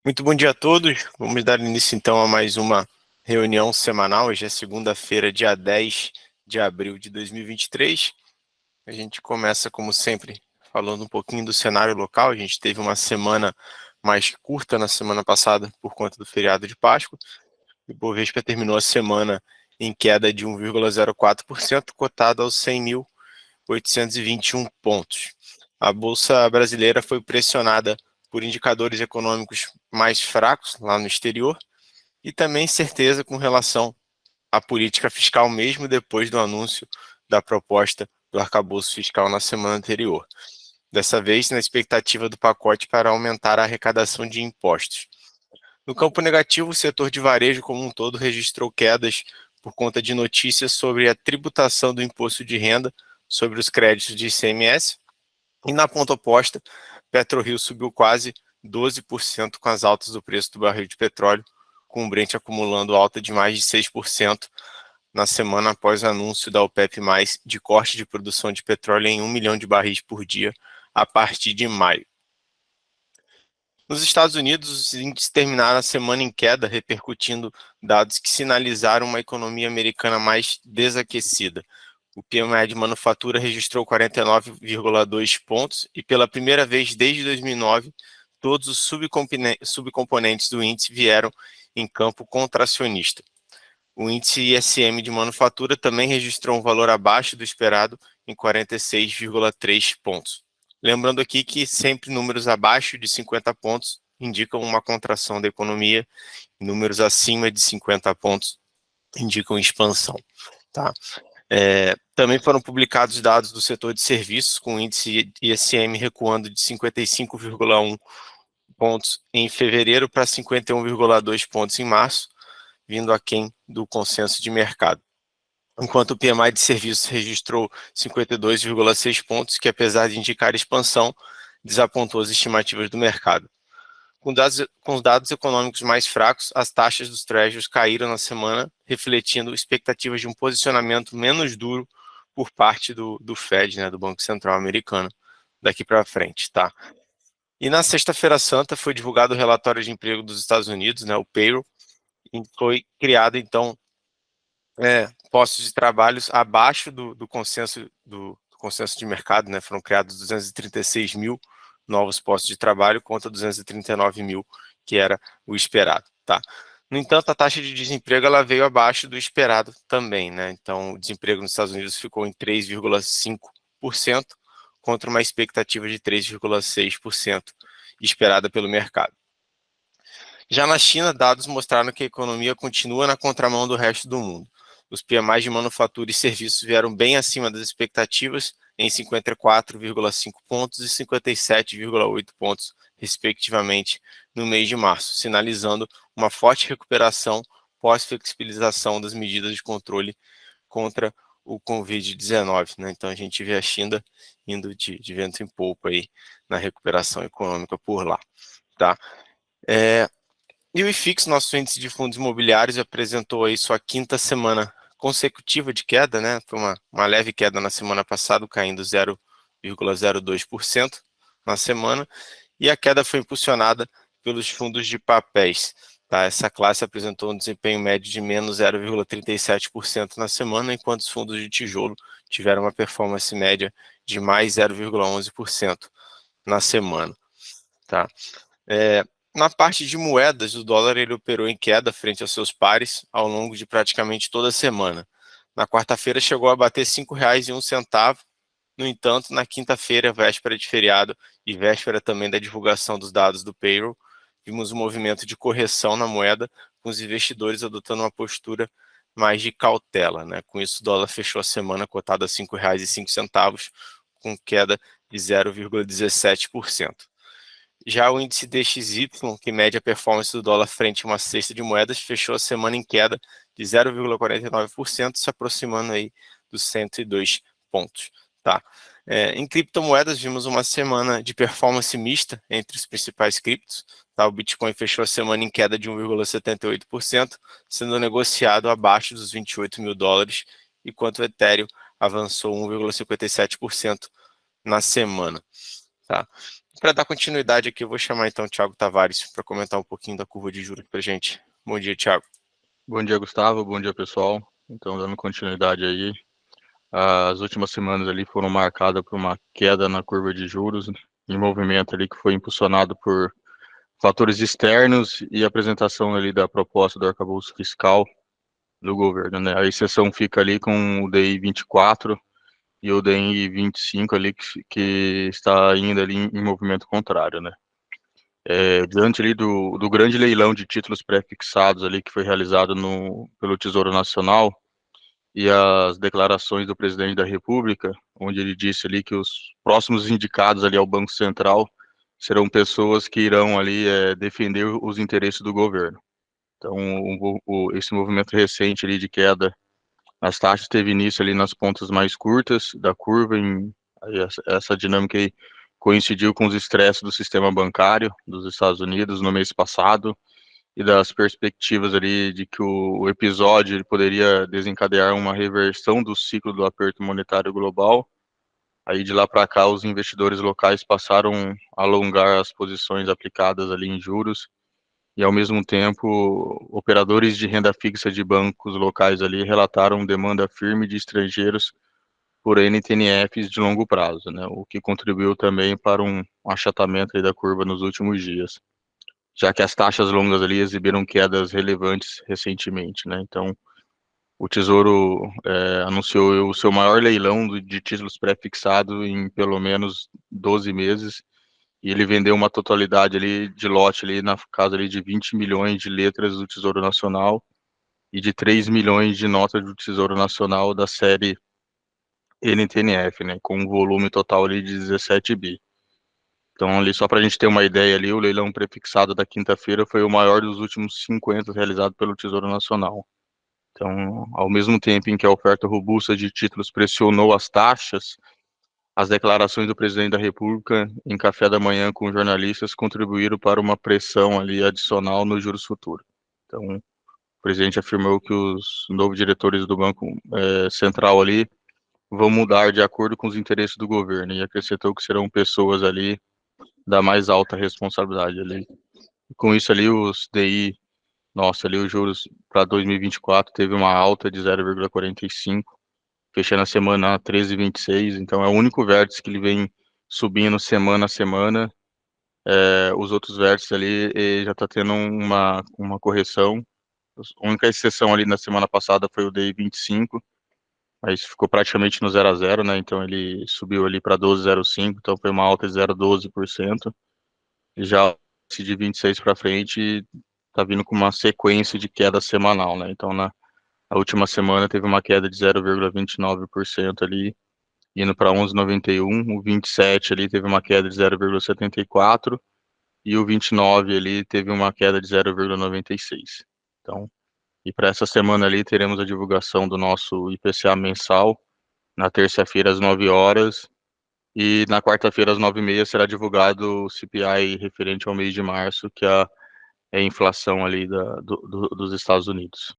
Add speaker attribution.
Speaker 1: Muito bom dia a todos. Vamos dar início então a mais uma reunião semanal. Hoje é segunda-feira, dia 10 de abril de 2023. A gente começa, como sempre, falando um pouquinho do cenário local. A gente teve uma semana mais curta na semana passada por conta do feriado de Páscoa. O Ibovespa terminou a semana em queda de 1,04%, cotado aos 100.821 pontos. A Bolsa Brasileira foi pressionada por indicadores econômicos mais fracos lá no exterior e também incerteza com relação à política fiscal, mesmo depois do anúncio da proposta do arcabouço fiscal na semana anterior. Dessa vez, na expectativa do pacote para aumentar a arrecadação de impostos. No campo negativo, o setor de varejo como um todo registrou quedas por conta de notícias sobre a tributação do imposto de renda sobre os créditos de ICMS. E na ponta oposta, PetroRio subiu quase 12% com as altas do preço do barril de petróleo, com o Brent acumulando alta de mais de 6% na semana após o anúncio da OPEP+, de corte de produção de petróleo em 1 milhão de barris por dia a partir de maio. Nos Estados Unidos, os índices terminaram a semana em queda, repercutindo dados que sinalizaram uma economia americana mais desaquecida. O PMI de manufatura registrou 49,2 pontos e, pela primeira vez desde 2009, todos os subcomponentes do índice vieram em campo contracionista. O índice ISM de manufatura também registrou um valor abaixo do esperado, em 46,3 pontos. Lembrando aqui que sempre números abaixo de 50 pontos indicam uma contração da economia, e números acima de 50 pontos indicam expansão. Tá? Também foram publicados dados do setor de serviços, com o índice ISM recuando de 55,1 pontos em fevereiro para 51,2 pontos em março, vindo aquém do consenso de mercado. Enquanto o PMI de serviços registrou 52,6 pontos, que apesar de indicar expansão, desapontou as estimativas do mercado. Com os dados econômicos mais fracos, as taxas dos Treasuries caíram na semana, refletindo expectativas de um posicionamento menos duro por parte do Fed, né, do Banco Central Americano, daqui para frente, tá? E na sexta-feira santa foi divulgado o relatório de emprego dos Estados Unidos, né, o payroll, e foi criado, então, postos de trabalho abaixo do consenso de mercado, né? Foram criados 236 mil novos postos de trabalho contra 239 mil, que era o esperado, tá? No entanto, a taxa de desemprego ela veio abaixo do esperado também, né? Então, o desemprego nos Estados Unidos ficou em 3,5% contra uma expectativa de 3,6% esperada pelo mercado. Já na China, dados mostraram que a economia continua na contramão do resto do mundo. Os PMIs de manufatura e serviços vieram bem acima das expectativas, em 54,5 pontos e 57,8 pontos, respectivamente, no mês de março, sinalizando uma forte recuperação pós-flexibilização das medidas de controle contra o Covid-19, né? Então, a gente vê a China indo de vento em polpa aí na recuperação econômica por lá, tá? E o IFIX, nosso índice de fundos imobiliários, apresentou aí sua quinta semana consecutiva de queda, né? Foi uma leve queda na semana passada, caindo 0,02% na semana, e a queda foi impulsionada pelos fundos de papéis. Tá? Essa classe apresentou um desempenho médio de menos 0,37% na semana, enquanto os fundos de tijolo tiveram uma performance média de mais 0,11% na semana. Tá? Na parte de moedas, o dólar ele operou em queda frente aos seus pares ao longo de praticamente toda a semana. Na quarta-feira chegou a bater R$ 5,01. No entanto, na quinta-feira, véspera de feriado e véspera também da divulgação dos dados do payroll, vimos um movimento de correção na moeda, com os investidores adotando uma postura mais de cautela, né? Com isso, o dólar fechou a semana cotado a R$ 5,05, com queda de 0,17%. Já o índice DXY, que mede a performance do dólar frente a uma cesta de moedas, fechou a semana em queda de 0,49%, se aproximando aí dos 102 pontos. Tá? Em criptomoedas, vimos uma semana de performance mista entre os principais criptos. Tá? O Bitcoin fechou a semana em queda de 1,78%, sendo negociado abaixo dos 28 mil dólares, enquanto o Ethereum avançou 1,57% na semana. Tá? Para dar continuidade aqui, eu vou chamar então o Thiago Tavares para comentar um pouquinho da curva de juros para a gente. Bom dia, Thiago.
Speaker 2: Bom dia, Gustavo. Bom dia, pessoal. Então, dando continuidade aí, as últimas semanas ali foram marcadas por uma queda na curva de juros, em movimento ali que foi impulsionado por fatores externos e apresentação ali da proposta do arcabouço fiscal do governo, né? A exceção fica ali com o DI 24 e o DI 25 ali que está ainda ali em movimento contrário, né? Diante ali do grande leilão de títulos pré-fixados ali que foi realizado pelo Tesouro Nacional e as declarações do presidente da República, onde ele disse ali que os próximos indicados ali ao Banco Central serão pessoas que irão ali defender os interesses do governo. Então, esse movimento recente ali de queda nas taxas teve início ali nas pontas mais curtas da curva, aí essa dinâmica aí coincidiu com os estresses do sistema bancário dos Estados Unidos no mês passado e das perspectivas ali de que o episódio ele poderia desencadear uma reversão do ciclo do aperto monetário global. Aí de lá para cá os investidores locais passaram a alongar as posições aplicadas ali em juros e ao mesmo tempo operadores de renda fixa de bancos locais ali relataram demanda firme de estrangeiros por NTNFs de longo prazo, né, o que contribuiu também para um achatamento aí da curva nos últimos dias, já que as taxas longas ali exibiram quedas relevantes recentemente, né, então o Tesouro anunciou o seu maior leilão de títulos pré-fixados em pelo menos 12 meses, e ele vendeu uma totalidade ali de lote ali na casa ali de 20 milhões de letras do Tesouro Nacional e de 3 milhões de notas do Tesouro Nacional da série NTNF, né, com um volume total ali de 17 bi. Então, ali só para a gente ter uma ideia ali, o leilão prefixado da quinta-feira foi o maior dos últimos 50 realizado pelo Tesouro Nacional. Então, ao mesmo tempo em que a oferta robusta de títulos pressionou as taxas, as declarações do presidente da República em café da manhã com jornalistas contribuíram para uma pressão ali adicional nos juros futuros. Então, o presidente afirmou que os novos diretores do Banco Central ali vão mudar de acordo com os interesses do governo e acrescentou que serão pessoas ali da mais alta responsabilidade ali. E com isso ali os DI, nossa, ali os juros para 2024 teve uma alta de 0,45, fechando a semana a 13,26, então é o único vértice que ele vem subindo semana a semana. Os outros vértices ali já está tendo uma correção. A única exceção ali na semana passada foi o DI 25, mas ficou praticamente no 0 a 0, né? Então ele subiu ali para 12,05, então foi uma alta de 0,12%. E já esse de 26 para frente tá vindo com uma sequência de queda semanal, né? Então a última semana teve uma queda de 0,29% ali, indo para 11,91. O 27 ali teve uma queda de 0,74 e o 29 ali teve uma queda de 0,96. Então, e para essa semana ali teremos a divulgação do nosso IPCA mensal na terça-feira às 9 horas e na quarta-feira às 9h30 será divulgado o CPI referente ao mês de março, que é a inflação ali dos Estados Unidos.